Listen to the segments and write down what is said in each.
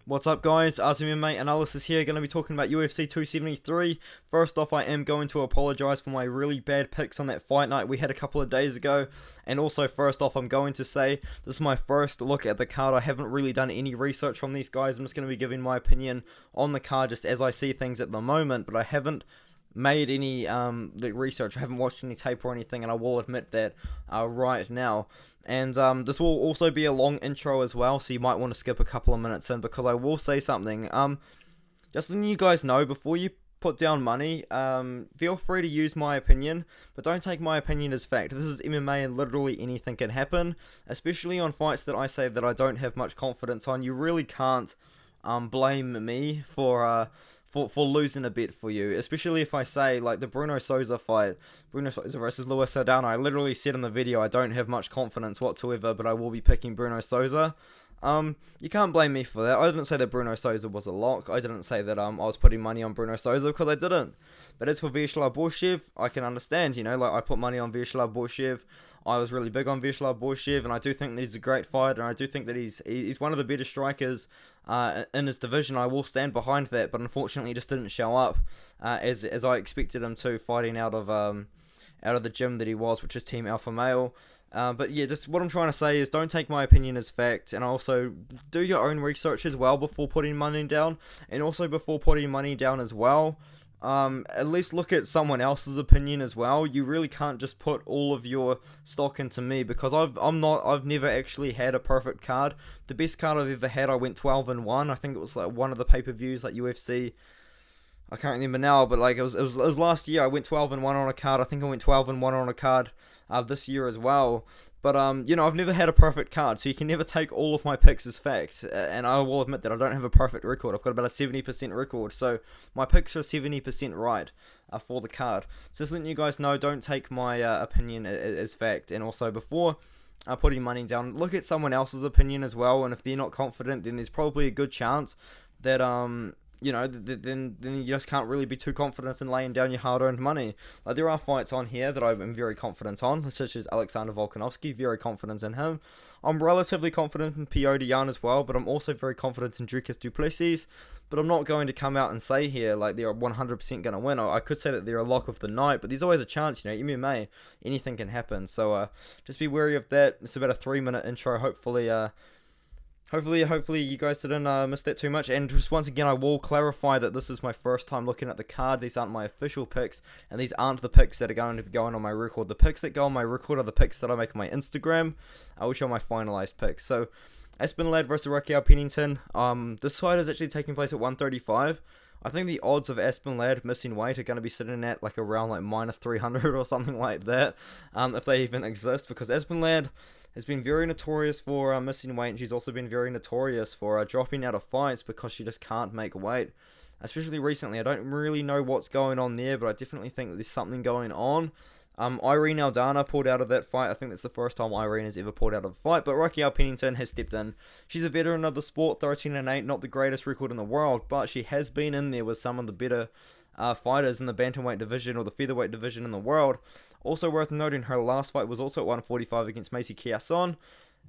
What's up, guys? Artem MMA Analysis here, going to be talking about UFC 273. First off, I am going to apologize for my really bad picks on that fight night we had a couple of days ago. And also, first off, I'm going to say this is my first look at the card. I haven't really done any research on these guys. I'm just going to be giving my opinion on the card just as I see things at the moment, but I haven't made any research. I haven't watched any tape or anything, and I will admit that right now. And this will also be a long intro as well, so you might want to skip a couple of minutes in, because I will say something. Just letting you guys know, before you put down money, feel free to use my opinion, but don't take my opinion as fact. This is MMA and literally anything can happen, especially on fights that I say that I don't have much confidence on. You really can't blame me for losing a bet for you, especially if I say, like, the Bruno Souza fight, Bruno Souza versus Luis Saldana. I literally said in the video I don't have much confidence whatsoever, but I will be picking Bruno Souza. You can't blame me for that. I didn't say that Bruno Souza was a lock. I didn't say that I was putting money on Bruno Souza, because I didn't. But as for Vyacheslav Borshev, I can understand, like, I put money on Vyacheslav Borshev. I was really big on Vyacheslav Borshev, and I do think that he's a great fighter, and I do think that he's one of the better strikers in his division. I will stand behind that, but unfortunately he just didn't show up as I expected him to, fighting out of the gym that he was, which is Team Alpha Male. But yeah, just what I'm trying to say is, don't take my opinion as fact, and also do your own research as well before putting money down, and also before putting money down as well, at least look at someone else's opinion as well. You really can't just put all of your stock into me, because I've never actually had a perfect card. The best card I've ever had, I went 12-1. I think it was like one of the pay-per-views, like UFC. I can't remember now, but like it was last year. I went 12-1 on a card. I think I went 12-1 on a card this year as well. But I've never had a perfect card, so you can never take all of my picks as facts. And I will admit that I don't have a perfect record. I've got about a 70% record, so my picks are 70% right for the card. So just letting you guys know, don't take my opinion as fact. And also, before putting money down, look at someone else's opinion as well. And if they're not confident, then there's probably a good chance that then you just can't really be too confident in laying down your hard-earned money. Like, there are fights on here that I'm very confident on, such as Alexander Volanovski, very confident in him. I'm relatively confident in Pierre as well, but I'm also very confident in Dricus du Plessis. But I'm not going to come out and say here, like, they're 100% going to win. I could say that they're a lock of the night, but there's always a chance, MMA, anything can happen. So just be wary of that. It's about a 3-minute intro, Hopefully you guys didn't miss that too much. And just once again, I will clarify that this is my first time looking at the card. These aren't my official picks, and these aren't the picks that are going to be going on my record. The picks that go on my record are the picks that I make on my Instagram, which are my finalized picks. So, Aspen versus Raquel Pennington. This fight is actually taking place at 135. I think the odds of Aspen missing weight are going to be sitting at like around like minus 300 or something like that, if they even exist, because Aspen has been very notorious for missing weight, and she's also been very notorious for dropping out of fights because she just can't make weight, especially recently. I don't really know what's going on there, but I definitely think that there's something going on. Irene Aldana pulled out of that fight. I think that's the first time Irene has ever pulled out of a fight, but Raquel Pennington has stepped in. She's a veteran of the sport, 13-8, not the greatest record in the world, but she has been in there with some of the better fighters in the bantamweight division or the featherweight division in the world. Also worth noting, her last fight was also at 145 against Macy Chiasson,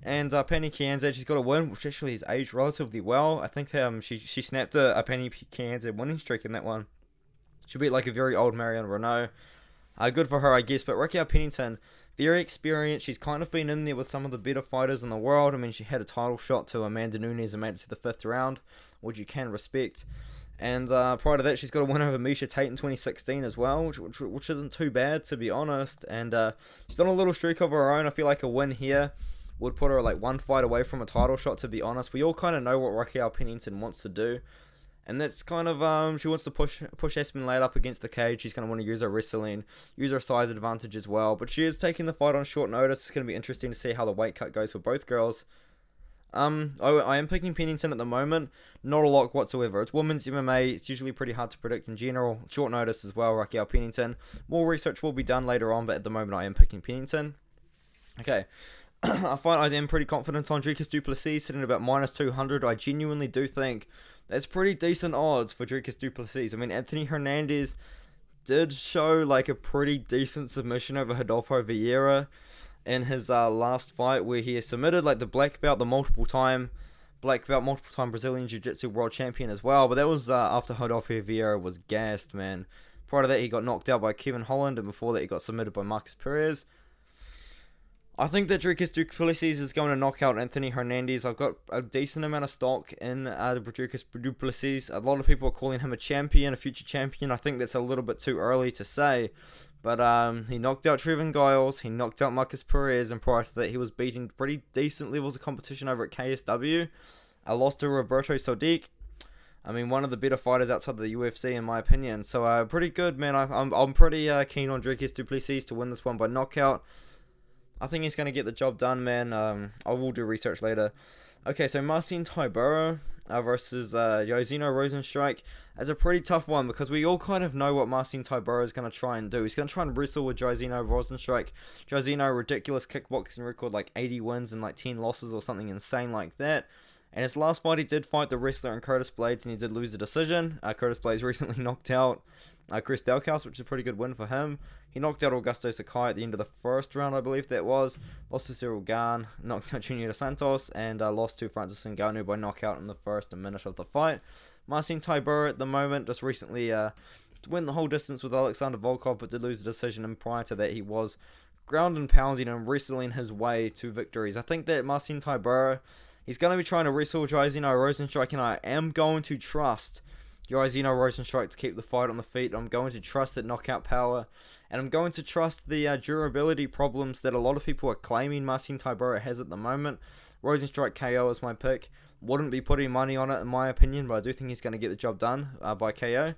and Penny Kianzad, she's got a win, which actually has aged relatively well. I think she snapped a Penny Kianzad winning streak in that one. She beat like a very old Marion Renault. Good for her, I guess. But Raquel Pennington, very experienced. She's kind of been in there with some of the better fighters in the world. I mean, she had a title shot to Amanda Nunes and made it to the 5th round, which you can respect. And prior to that, she's got a win over Misha Tate in 2016 as well, which isn't too bad, to be honest. And she's done a little streak of her own. I feel like a win here would put her like one fight away from a title shot, to be honest. We all kind of know what Raquel Pennington wants to do. And that's kind of, she wants to push Aspen Ladd up against the cage. She's going to want to use her wrestling, use her size advantage as well. But she is taking the fight on short notice. It's going to be interesting to see how the weight cut goes for both girls. I am picking Pennington at the moment. Not a lock whatsoever. It's women's MMA. It's usually pretty hard to predict in general. Short notice as well, Raquel Pennington. More research will be done later on, but at the moment I am picking Pennington. Okay. I find I am pretty confident on Dricus du Plessis, sitting at about minus 200. I genuinely do think that's pretty decent odds for Dricus du Plessis. I mean, Anthony Hernandez did show like a pretty decent submission over Rodolfo Vieira in his last fight, where he submitted like the black belt, the multiple time black belt, multiple time Brazilian Jiu-Jitsu world champion as well. But that was after Rodolfo Vieira was gassed, man. Prior to that, he got knocked out by Kevin Holland, and before that, he got submitted by Marcus Perez. I think that Dricus du Plessis is going to knock out Anthony Hernandez. I've got a decent amount of stock in Dricus du Plessis. A lot of people are calling him a champion, a future champion. I think that's a little bit too early to say. But he knocked out Trevin Giles, he knocked out Marcus Perez, and prior to that, he was beating pretty decent levels of competition over at KSW. I lost to Roberto Sodiq. I mean, one of the better fighters outside of the UFC, in my opinion. So, pretty good, man. I'm pretty keen on Dricus du Plessis to win this one by knockout. I think he's going to get the job done, man. I will do research later. Okay, so Marcin Taiboro versus Josino Rosenstrike is a pretty tough one because we all kind of know what Marcin Taiboro is going to try and do. He's going to try and wrestle with Josino Rosenstrike. Josino, ridiculous kickboxing record, like 80 wins and like 10 losses or something insane like that. And his last fight, he did fight the wrestler in Curtis Blades, and he did lose the decision. Curtis Blades recently knocked out Chris Delcaus, which is a pretty good win for him. He knocked out Augusto Sakai at the end of the first round, I believe that was. Lost to Cyril Gahn, knocked out Junior Dos Santos, and lost to Francis Ngannou by knockout in the first minute of the fight. Marcin Taiboro at the moment just recently went the whole distance with Alexander Volkov, but did lose the decision, and prior to that he was ground and pounding and wrestling his way to victories. I think that Marcin Taiboro, he's going to be trying to wrestle Josino Rosenstrike, and I am going to trust Josino Rosenstrike to keep the fight on the feet. I'm going to trust that knockout power, and I'm going to trust the durability problems that a lot of people are claiming Marcin Taiboro has at the moment. Rosenstrike KO is my pick. Wouldn't be putting money on it in my opinion, but I do think he's going to get the job done by KO.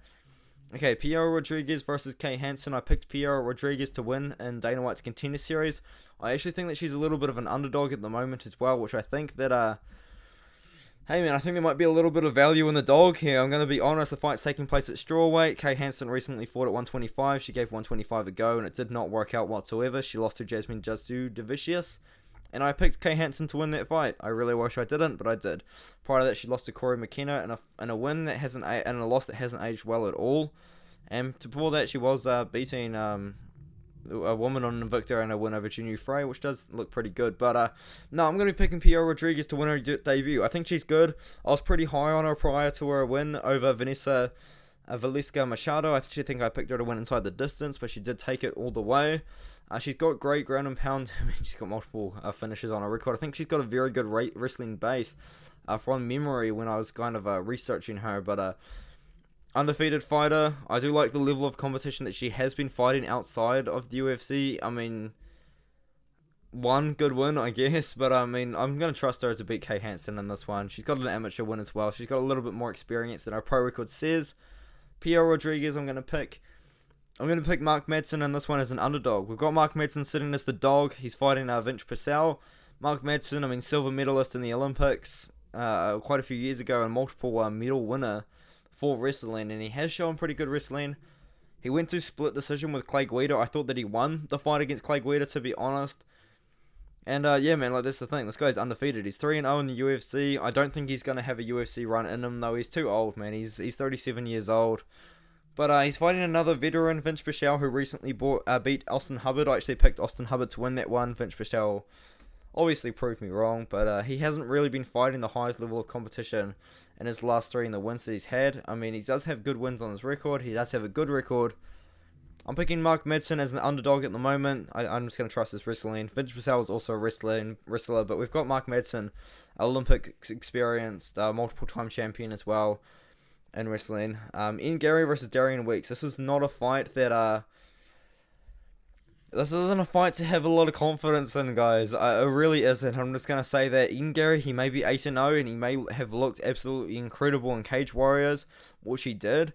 Okay, Pierre Rodriguez versus Kay Hanson. I picked Pierre Rodriguez to win in Dana White's Contender Series. I actually think that she's a little bit of an underdog at the moment as well, which I think that hey man, I think there might be a little bit of value in the dog here. I'm going to be honest, the fight's taking place at strawweight. Kay Hanson recently fought at 125. She gave 125 a go, and it did not work out whatsoever. She lost to Jasmine Jasudavicius, and I picked Kay Hanson to win that fight. I really wish I didn't, but I did. Prior to that, she lost to Corey McKenna in a win that hasn't and a loss that hasn't aged well at all. And before that, she was beating a woman on Invicta and a win over Junior Frey, which does look pretty good. But no, I'm going to be picking Pierre Rodriguez to win her debut. I think she's good. I was pretty high on her prior to her win over Vanessa Velisca Machado. I actually think I picked her to win inside the distance, but she did take it all the way. She's got great ground and pound. I mean, she's got multiple finishes on her record. I think she's got a very good wrestling base from memory when I was kind of researching her. But undefeated fighter. I do like the level of competition that she has been fighting outside of the UFC. I mean, one good win, I guess, but I mean, I'm going to trust her to beat Kay Hanson in this one. She's got an amateur win as well. She's got a little bit more experience than her pro record says. Pierre Rodriguez, I'm going to pick Mark Madsen in this one as an underdog. We've got Mark Madsen sitting as the dog. He's fighting Vince Purcell. Mark Madsen, I mean, silver medalist in the Olympics quite a few years ago, and multiple medal winner for wrestling, and he has shown pretty good wrestling. He went to split decision with Clay Guida. I thought that he won the fight against Clay Guida, to be honest. And yeah, man, like, that's the thing. This guy's undefeated. He's 3-0 in the UFC. I don't think he's going to have a UFC run in him, though. He's too old, man. He's 37 years old. But he's fighting another veteran, Vince Purcell, who recently beat Austin Hubbard. I actually picked Austin Hubbard to win that one. Vince Purcell obviously proved me wrong, but he hasn't really been fighting the highest level of competition in his last three in the wins that he's had. I mean, he does have good wins on his record. He does have a good record. I'm picking Mark Madsen as an underdog at the moment. I'm just going to trust his wrestling. Vince Purcell is also a wrestler, but we've got Mark Madsen, Olympic experienced, multiple-time champion as well in wrestling. Ian Gary versus Darian Weeks. This is not a fight that this isn't a fight to have a lot of confidence in, guys. It really isn't. I'm just going to say that Ian Gary, he may be 8-0, and he may have looked absolutely incredible in Cage Warriors, which he did,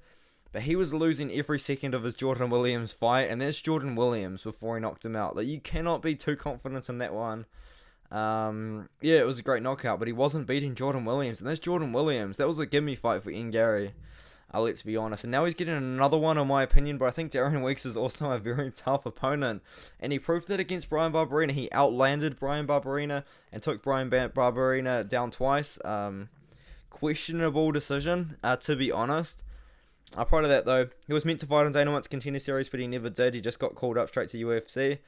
but he was losing every second of his Jordan Williams fight, and that's Jordan Williams before he knocked him out. Like, you cannot be too confident in that one. Yeah, it was a great knockout, but he wasn't beating Jordan Williams, and that's Jordan Williams. That was a gimme fight for Ian Gary. Let's be honest. And now he's getting another one, in my opinion, but I think Darian Weeks is also a very tough opponent. And he proved that against Brian Barberena. He outlanded Brian Barberena and took Brian Barberena down twice. Questionable decision, to be honest. Prior to that, though, he was meant to fight on Dana White's Contender Series, but he never did. He just got called up straight to UFC.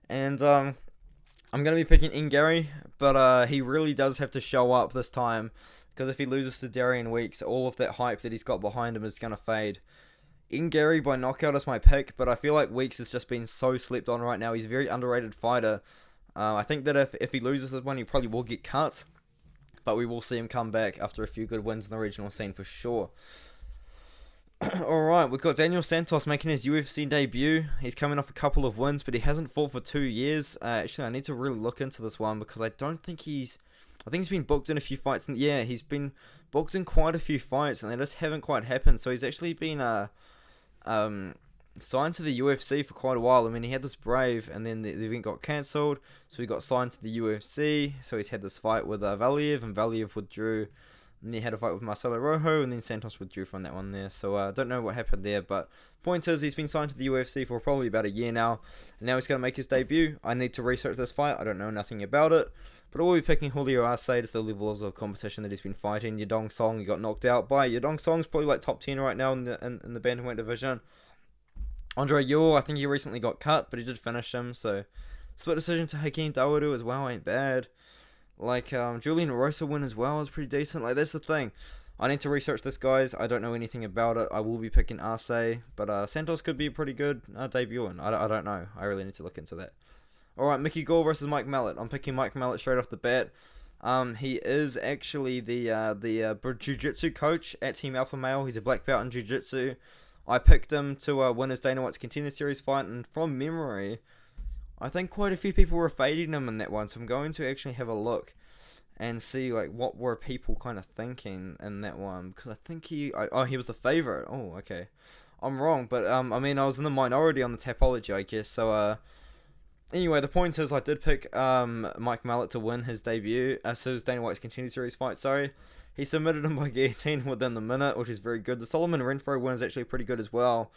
And I'm going to be picking Ingary, but he really does have to show up this time, because if he loses to Darian Weeks, all of that hype that he's got behind him is going to fade. Ingary by knockout is my pick, but I feel like Weeks has just been so slept on right now. He's a very underrated fighter. I think that if he loses this one, he probably will get cut, but we will see him come back after a few good wins in the regional scene for sure. Alright, we've got Daniel Santos making his UFC debut. He's coming off a couple of wins, but he hasn't fought for 2 years. Actually, I need to really look into this one, because I think he's been booked in a few fights. And yeah, he's been booked in quite a few fights, and they just haven't quite happened. So he's actually been signed to the UFC for quite a while. I mean, he had this Brave, and then the event got cancelled, so he got signed to the UFC. So he's had this fight with Valiev, and Valiev withdrew. And he had a fight with Marcelo Rojo, and then Santos withdrew from that one there. So I don't know what happened there, but point is, he's been signed to the UFC for probably about a year now, and now he's going to make his debut. I need to research this fight. I don't know nothing about it, but I will be picking Julio Arce. It's the levels of competition that he's been fighting. Yadong Song, he got knocked out by. Yadong Song's probably like top 10 right now in the bantamweight division. Andre Ewell, I think he recently got cut, but he did finish him, so split decision to Hakeem Dawodu as well ain't bad. Like, Julian Rosa win as well is pretty decent. Like, that's the thing. I need to research this, guys. I don't know anything about it. I will be picking Arce, but Santos could be a pretty good debut. I don't know. I really need to look into that. Alright, Mickey Gall versus Mike Mallett. I'm picking Mike Mallett straight off the bat. He is actually the Jiu-Jitsu coach at Team Alpha Male. He's a black belt in Jiu-Jitsu. I picked him to win his Dana White's Contender Series fight, and from memory, I think quite a few people were fading him in that one, so I'm going to actually have a look and see like what were people kind of thinking in that one, because I think he was the favorite. Oh, okay, I'm wrong, but I mean, I was in the minority on the Tapology, I guess. So anyway, the point is, I did pick Mike Mallett to win his debut, so his Dana White's Contender Series fight. Sorry, he submitted him by guillotine within the minute, which is very good. The Solomon Renfro win is actually pretty good as well,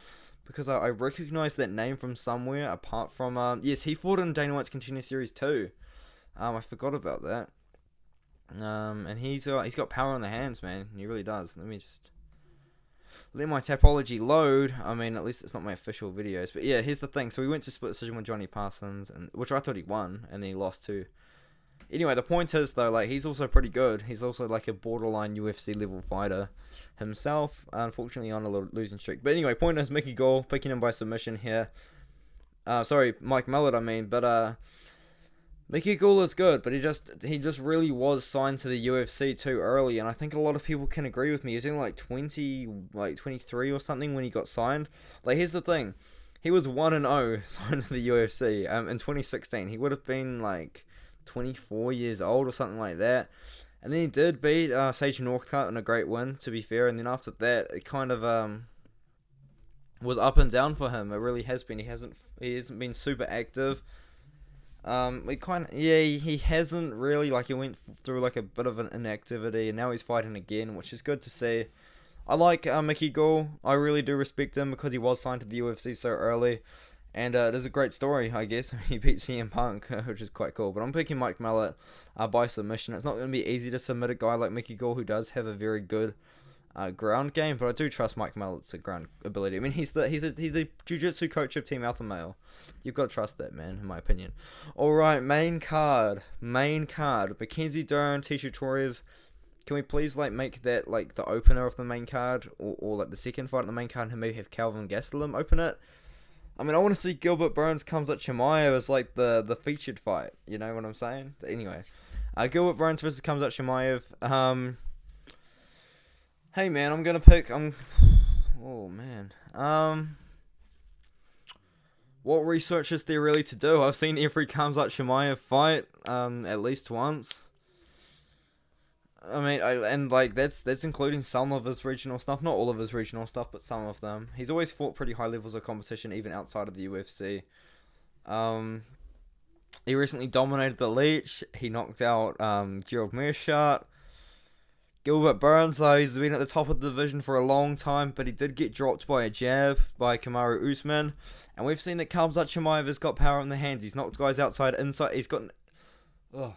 because I recognize that name from somewhere apart from yes, he fought in Dana White's Contender Series 2. I forgot about that. And he's got power on the hands, man. He really does. Let me just let my Tapology load. I mean, at least it's not my official videos. But yeah, here's the thing. So we went to split decision with Johnny Parsons, and which I thought he won, and then he lost to. Anyway, the point is though, like, he's also pretty good. He's also like a borderline UFC level fighter himself. Unfortunately, on a losing streak. But anyway, point is, Mickey Gall picking him by submission here. Sorry, Mike Mallett, I mean, but Mickey Gall is good, but he just really was signed to the UFC too early, and I think a lot of people can agree with me. He was in like 23 or something when he got signed. Like, here's the thing, he was 1-0 signed to the UFC in 2016. He would have been like 24 years old or something like that, and then he did beat Sage Northcutt in a great win, to be fair. And then after that, it kind of was up and down for him. It really has been. He hasn't been super active. He hasn't really, like, he went through like a bit of an inactivity, and now he's fighting again, which is good to see. I like Mickey Gall. I really do respect him because he was signed to the UFC so early, and it is a great story, I guess. He beat CM Punk, which is quite cool. But I'm picking Mike Mallett by submission. It's not going to be easy to submit a guy like Mickey Gall, who does have a very good ground game, but I do trust Mike Mallett's ground ability. I mean, he's the jiu-jitsu coach of Team Alpha Male. You've got to trust that, man, in my opinion. Alright, main card. Mackenzie Dern, Tisha Torres. Can we please like make that like the opener of the main card, or like the second fight on the main card, and maybe have Calvin Gastelum open it? I mean, I want to see Gilbert Burns comes at Chimaev as like the featured fight. You know what I'm saying? Anyway, Gilbert Burns versus comes at Chimaev. Hey man, I'm gonna pick. Oh man. What research is there really to do? I've seen every Khamzat Chimaev fight at least once. I mean, that's including some of his regional stuff, not all of his regional stuff, but some of them. He's always fought pretty high levels of competition, even outside of the UFC. He recently dominated the Leech. He knocked out Gerald Meerschaert. Gilbert Burns, though, he's been at the top of the division for a long time, but he did get dropped by a jab by Kamaru Usman. And we've seen that Khamzat Chimaev has got power in the hands. He's knocked guys inside.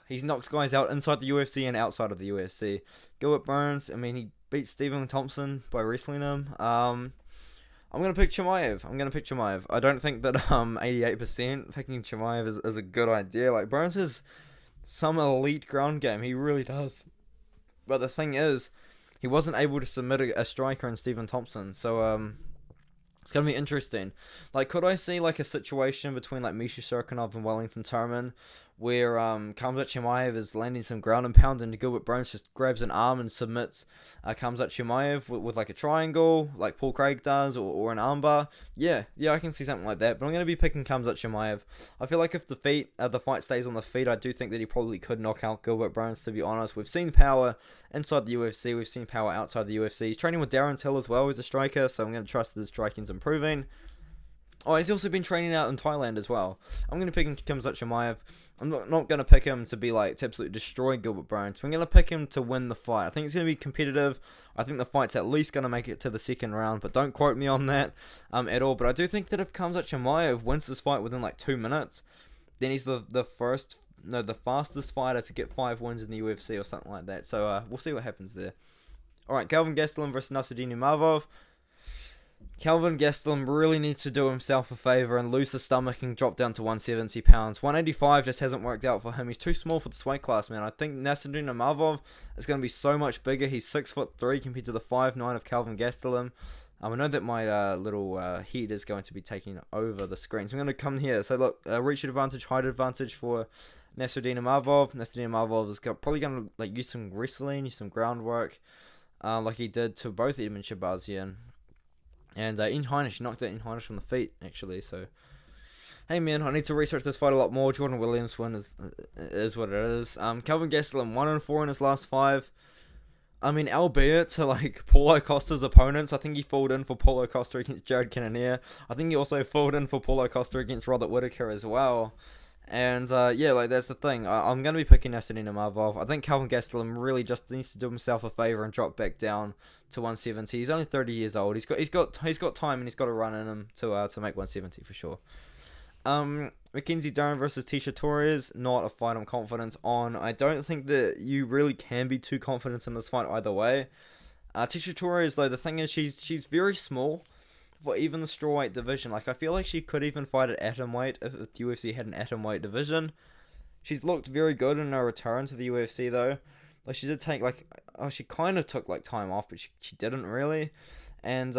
He's knocked guys out inside the UFC and outside of the UFC. Gilbert Burns, I mean, he beat Stephen Thompson by wrestling him. I'm I'm going to pick Chimaev. I don't think that 88% picking Chimaev is a good idea. Like, Burns has some elite ground game. He really does. But the thing is, he wasn't able to submit a striker in Stephen Thompson. So, it's going to be interesting. Like, could I see, like, a situation between, like, Misha Serkinov and Wellington Turman where Khamzat Chimaev is landing some ground and pound and Gilbert Burns just grabs an arm and submits Khamzat Chimaev with, like, a triangle, like Paul Craig does, or an armbar? Yeah, I can see something like that. But I'm going to be picking Khamzat Chimaev. I feel like if the fight stays on the feet, I do think that he probably could knock out Gilbert Burns, to be honest. We've seen power inside the UFC. We've seen power outside the UFC. He's training with Darren Till as well as a striker, so I'm going to trust that his striking's improving. Oh, he's also been training out in Thailand as well. I'm going to pick Khamzat Chimaev. I'm not going to pick him to be like to absolutely destroy Gilbert Burns. I'm going to pick him to win the fight. I think it's going to be competitive. I think the fight's at least going to make it to the second round, but don't quote me on that at all. But I do think that if Khamzat Chimaev wins this fight within like 2 minutes, then he's the fastest fighter to get 5 wins in the UFC or something like that. So we'll see what happens there. All right, Kelvin Gastelum versus Nassourdine Imavov. Kelvin Gastelum really needs to do himself a favour and lose the stomach and drop down to 170 pounds. 185 just hasn't worked out for him. He's too small for this weight class, man. I think Nassourdine Imavov is going to be so much bigger. He's 6'3" compared to the 5'9" of Kelvin Gastelum. I know that my little head is going to be taking over the screen. So I'm going to come here. So look, reach advantage, height advantage for Nassourdine Imavov. Nassourdine Imavov is probably going to use some wrestling, use some groundwork, like he did to both Edmund Shabazian. And Heinisch knocked out Heinisch from the feet, actually. So, hey man, I need to research this fight a lot more. Jordan Williams win is what it is. Kelvin Gastelum 1-4 in his last 5. I mean, albeit to Paulo Costa's opponents. I think he filled in for Paulo Costa against Jared Cannonier. I think he also filled in for Paulo Costa against Robert Whittaker as well. And that's the thing. I'm going to be picking Nassourdine Imavov. I think Kelvin Gastelum really just needs to do himself a favor and drop back down to 170. He's only 30 years old. He's got time and he's got a run in him to make 170 for sure. Mackenzie Dern versus Tisha Torres, not a fight I'm confident on. I don't think that you really can be too confident in this fight either way. Tisha Torres, though, the thing is she's very small for even the strawweight division. I feel like she could even fight at atomweight if the UFC had an atomweight division. She's looked very good in her return to the UFC though. She did take she kind of took time off, but she didn't really. And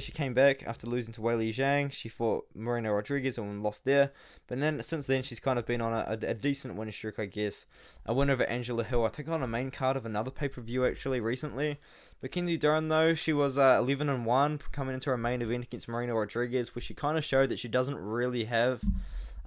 she came back after losing to Weili Zhang. She fought Marina Rodriguez and lost there. But then since then she's kind of been on a decent winning streak, I guess. A win over Angela Hill, I think on a main card of another pay-per-view actually recently. Mackenzie Dern though, she was 11-1 coming into her main event against Marina Rodriguez, where she kind of showed that she doesn't really have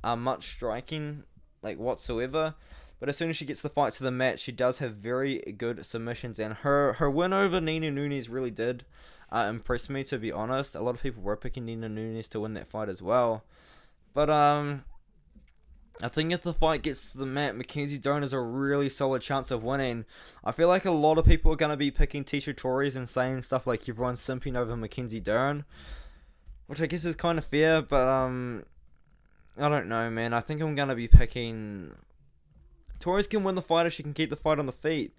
much striking whatsoever. But as soon as she gets the fight to the mat, she does have very good submissions, and her win over Nina Nunes really did impress me, to be honest. A lot of people were picking Nina Nunes to win that fight as well. But I think if the fight gets to the mat, Mackenzie Dern has a really solid chance of winning. I feel like a lot of people are going to be picking Tisha Torres and saying stuff like everyone's simping over Mackenzie Dern, which I guess is kind of fair, but I don't know, man. I think I'm going to be picking... Torres can win the fight if she can keep the fight on the feet.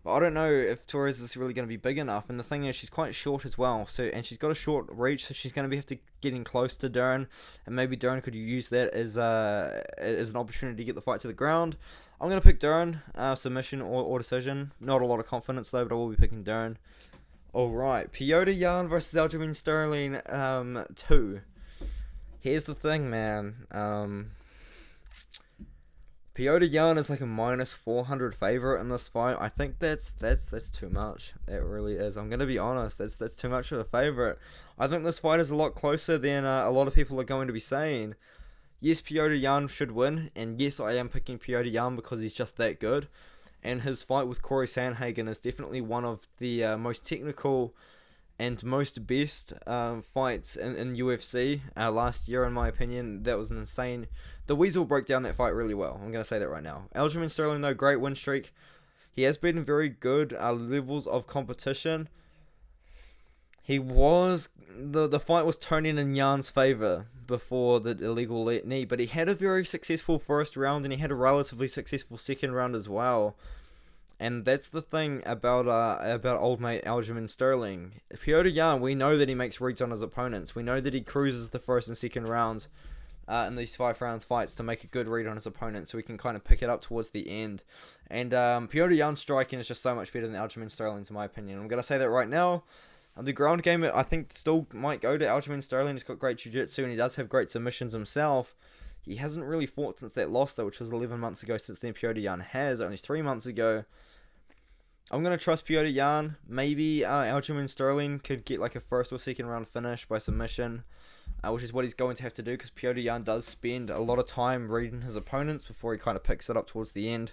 But I don't know if Torres is really going to be big enough. And the thing is, she's quite short as well. And she's got a short reach, so she's going to have to getting close to Dern. And maybe Dern could use that as an opportunity to get the fight to the ground. I'm going to pick Dern, submission or decision. Not a lot of confidence though, but I will be picking Dern. Alright, Petr Yan versus Aljamain Sterling 2. Here's the thing, man. Petr Yan is a minus 400 favorite in this fight. I think that's too much. That really is. I'm gonna be honest. That's too much of a favorite. I think this fight is a lot closer than a lot of people are going to be saying. Yes, Petr Yan should win, and yes, I am picking Petr Yan because he's just that good. And his fight with Corey Sandhagen is definitely one of the most technical and most best fights in UFC last year, in my opinion. That was an insane... The Weasel broke down that fight really well. I'm going to say that right now. Aljamain Sterling, though, great win streak. He has been in very good levels of competition. He was... The fight was turning in Yan's favour before the illegal knee, but he had a very successful first round, and he had a relatively successful second round as well. And that's the thing about old mate Aljamain Sterling. Petr Yan, we know that he makes reads on his opponents. We know that he cruises the first and second rounds in these 5 rounds fights to make a good read on his opponent, so we can kind of pick it up towards the end. And Petr Yan's striking is just so much better than Aljamain Sterling's, in my opinion. I'm going to say that right now. The ground game, I think, still might go to Aljamain Sterling. He's got great jiu-jitsu and he does have great submissions himself. He hasn't really fought since that loss, though, which was 11 months ago. Since then, Petr Yan has, only 3 months ago. I'm going to trust Petr Yan. Maybe Aljamain Sterling could get like a first or second round finish by submission, which is what he's going to have to do, because Petr Yan does spend a lot of time reading his opponents before he kind of picks it up towards the end.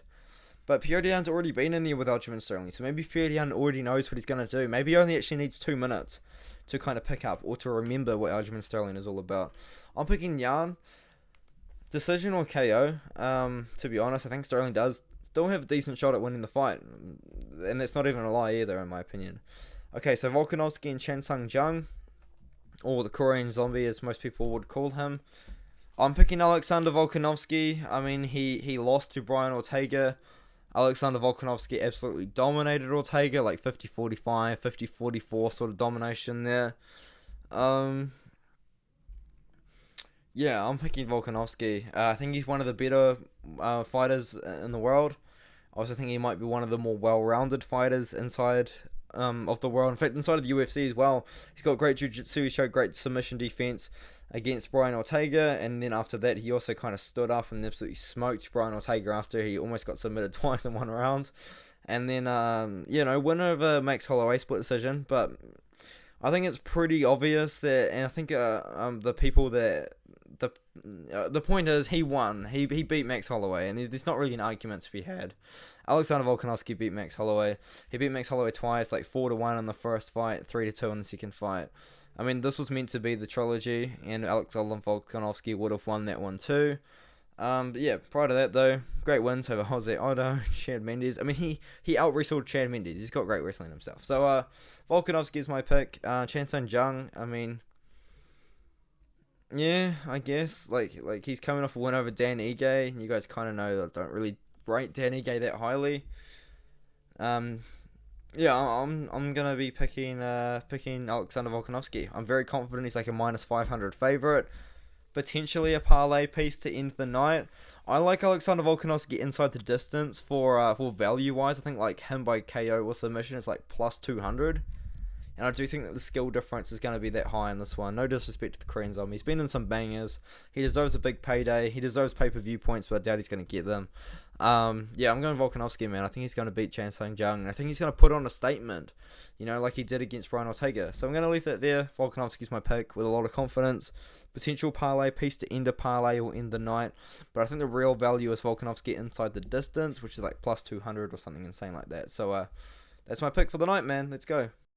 But Petr Yan's already been in there with Aljamain Sterling, so maybe Petr Yan already knows what he's going to do. Maybe he only actually needs 2 minutes to kind of pick up or to remember what Aljamain Sterling is all about. I'm picking Yan. Decision or KO. To be honest, I think Sterling does still have a decent shot at winning the fight. And that's not even a lie either, in my opinion. Okay, so Volanovski and Chansung Jung, or the Korean Zombie as most people would call him. I'm picking Alexander Volkanovski. I mean, he lost to Brian Ortega. Alexander Volkanovski absolutely dominated Ortega, like 50-45, 50-44 sort of domination there. Yeah, I'm picking Volkanovski. I think he's one of the better fighters in the world. I also think he might be one of the more well-rounded fighters inside of the world. In fact, inside of the UFC as well. He's got great jiu-jitsu. He showed great submission defense against Brian Ortega. And then after that, he also kind of stood up and absolutely smoked Brian Ortega after he almost got submitted twice in 1 round. And then, winner of Max Holloway split decision. But I think it's pretty obvious that, and I think the people that... The point is, he won. He beat Max Holloway, and there's not really an argument to be had. Alexander Volkanovski beat Max Holloway. He beat Max Holloway twice, like 4-1 in the first fight, 3-2 in the second fight. I mean, this was meant to be the trilogy, and Alexander Volkanovski would have won that one too. But yeah, prior to that though, great wins over Jose Aldo, Chad Mendes. I mean, he out-wrestled Chad Mendes. He's got great wrestling himself. So Volkanovski is my pick. Chansung Jung, I mean, yeah, I guess like he's coming off a win over Dan Ige, and you guys kind of know that I don't really rate Dan Ige that highly. Yeah, I'm gonna be picking Alexander Volkanovski. I'm very confident he's like a -500 favorite, potentially a parlay piece to end the night. I like Alexander Volkanovski inside the distance for value wise. I think like him by KO or submission is like +200. And I do think that the skill difference is going to be that high in this one. No disrespect to the Korean Zombie. He's been in some bangers. He deserves a big payday. He deserves pay-per-view points, but I doubt he's going to get them. Yeah, I'm going Volkanovski, man. I think he's going to beat Chansung Jung. And I think he's going to put on a statement, like he did against Brian Ortega. So I'm going to leave that there. Volkanovski's my pick with a lot of confidence. Potential parlay piece to end a parlay or end the night. But I think the real value is Volkanovski inside the distance, which is like +200 or something insane like that. So that's my pick for the night, man. Let's go.